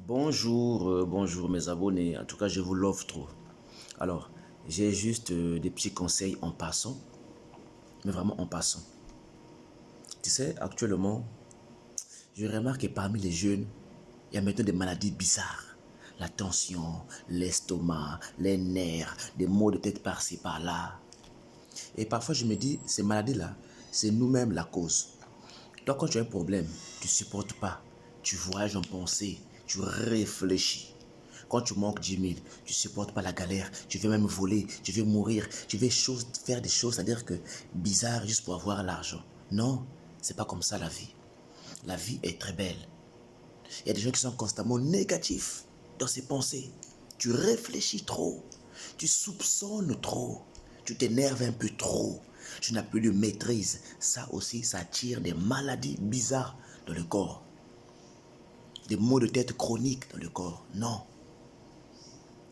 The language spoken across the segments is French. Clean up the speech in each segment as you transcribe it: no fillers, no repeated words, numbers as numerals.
Bonjour, bonjour mes abonnés. En tout cas, je vous l'offre trop. Alors, j'ai juste des petits conseils en passant, mais vraiment en passant. Tu sais, actuellement, je remarque que parmi les jeunes, il y a maintenant des maladies bizarres. La tension, l'estomac, les nerfs, des maux de tête par-ci, par-là. Et parfois, je me dis, ces maladies-là, c'est nous-mêmes la cause. Toi, quand tu as un problème, tu ne supportes pas. Tu voyages en pensée, tu réfléchis. Quand tu manques 10 000, tu ne supportes pas la galère. Tu veux même voler, tu veux mourir, tu veux faire des choses, c'est-à-dire que bizarres juste pour avoir l'argent. Non, c'est pas comme ça la vie. La vie est très belle. Il y a des gens qui sont constamment négatifs dans ses pensées. Tu réfléchis trop. Tu soupçonnes trop. Tu t'énerves un peu trop. Tu n'as plus de maîtrise. Ça aussi, ça attire des maladies bizarres dans le corps. Des maux de tête chroniques dans le corps. Non.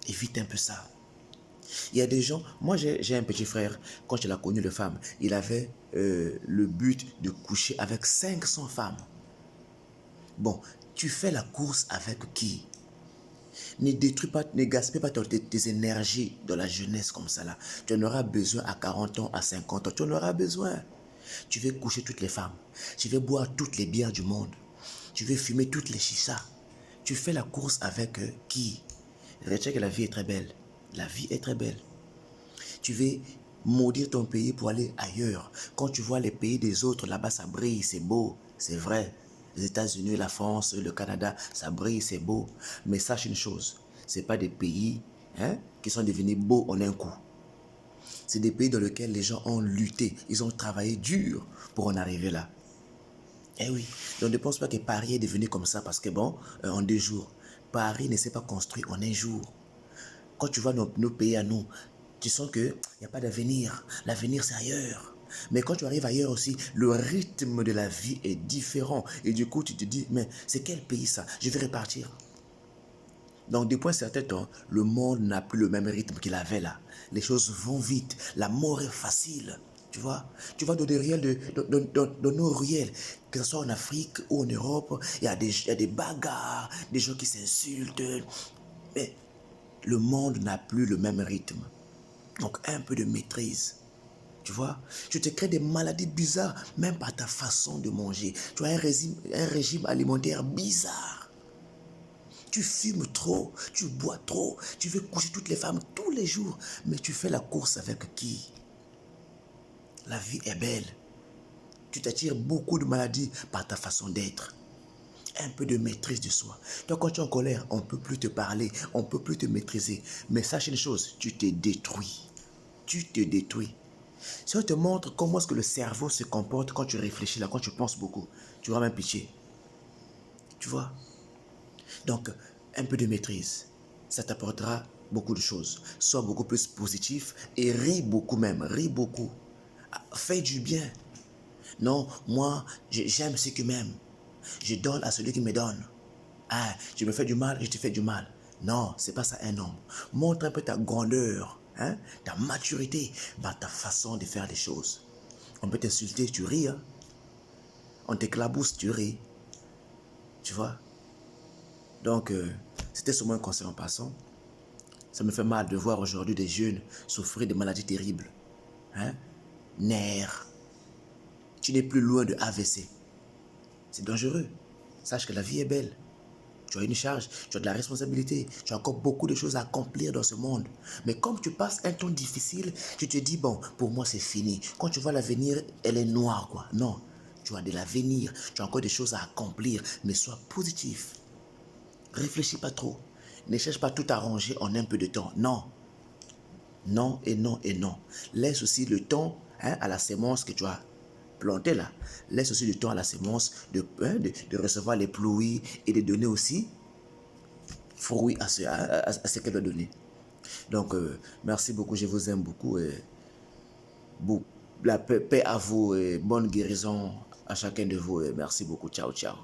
Évite un peu ça. Il y a des gens, moi j'ai un petit frère, quand il a connu les femmes, il avait le but de coucher avec 500 femmes. Bon, tu fais la course avec qui? Ne détruis pas, ne gaspille pas tes énergies dans la jeunesse comme ça là. Tu en auras besoin à 40 ans, à 50 ans. Tu en auras besoin. Tu veux coucher toutes les femmes. Tu veux boire toutes les bières du monde. Tu veux fumer toutes les chichas. Tu fais la course avec qui? Retiens que la vie est très belle. La vie est très belle. Tu veux maudire ton pays pour aller ailleurs. Quand tu vois les pays des autres, là-bas ça brille, c'est beau, c'est vrai. Les États-Unis, la France, le Canada, ça brille, c'est beau. Mais sache une chose, ce pas des pays qui sont devenus beaux en un coup. C'est des pays dans lesquels les gens ont lutté, ils ont travaillé dur pour en arriver là. Eh oui, donc ne pense pas que Paris est devenu comme ça parce que bon, en 2 jours. Paris ne s'est pas construit en un jour. Quand tu vois nos pays à nous, tu sens qu'il n'y a pas d'avenir. L'avenir, c'est ailleurs. Mais quand tu arrives ailleurs aussi, le rythme de la vie est différent. Et du coup, tu te dis, mais c'est quel pays ça? Je vais repartir. Donc, depuis un certain temps, le monde n'a plus le même rythme qu'il avait là. Les choses vont vite. La mort est facile. Tu vas dans des ruelles, dans nos ruelles, que ce soit en Afrique ou en Europe, il y a des bagarres, des gens qui s'insultent. Mais le monde n'a plus le même rythme. Donc un peu de maîtrise. Tu vois, tu te crées des maladies bizarres, même par ta façon de manger. Tu as un régime alimentaire bizarre. Tu fumes trop, tu bois trop, tu veux coucher toutes les femmes tous les jours. Mais tu fais la course avec qui? La vie est belle. Tu t'attires beaucoup de maladies par ta façon d'être. Un peu de maîtrise de soi. Toi, quand tu es en colère, on ne peut plus te parler, on ne peut plus te maîtriser. Mais sache une chose, tu te détruis. Tu te détruis. Si on te montre comment est-ce que le cerveau se comporte quand tu réfléchis là, quand tu penses beaucoup, tu auras même pitié. Tu vois? Donc, un peu de maîtrise, ça t'apportera beaucoup de choses. Sois beaucoup plus positif et ris beaucoup même, ris beaucoup. Fais du bien. Non, moi, j'aime ceux qui m'aiment. Je donne à celui qui me donne. Ah, je me fais du mal, je te fais du mal. Non, c'est pas ça un homme. Montre un peu ta grandeur, ta maturité par ta façon de faire les choses. On peut t'insulter, tu ris. Hein? On t'éclabousse, tu ris. Tu vois? Donc, c'était seulement un conseil en passant. Ça me fait mal de voir aujourd'hui des jeunes souffrir de maladies terribles. Hein? Nerfs. Tu n'es plus loin de AVC. C'est dangereux. Sache que la vie est belle. Tu as une charge, tu as de la responsabilité, tu as encore beaucoup de choses à accomplir dans ce monde. Mais comme tu passes un temps difficile, tu te dis, bon, pour moi c'est fini. Quand tu vois l'avenir, elle est noire, quoi. Non, tu as de l'avenir, tu as encore des choses à accomplir, mais sois positif. Réfléchis pas trop. Ne cherche pas tout arranger en un peu de temps. Non. Non et non et non. Laisse aussi le temps à la sémence que tu as plantée là. Laisse aussi le temps à la sémence de recevoir les pluies et de donner aussi fruit à ce qu'elle doit donner. Donc, merci beaucoup, je vous aime beaucoup. Et la paix à vous et bonne guérison à chacun de vous. Et merci beaucoup. Ciao, ciao.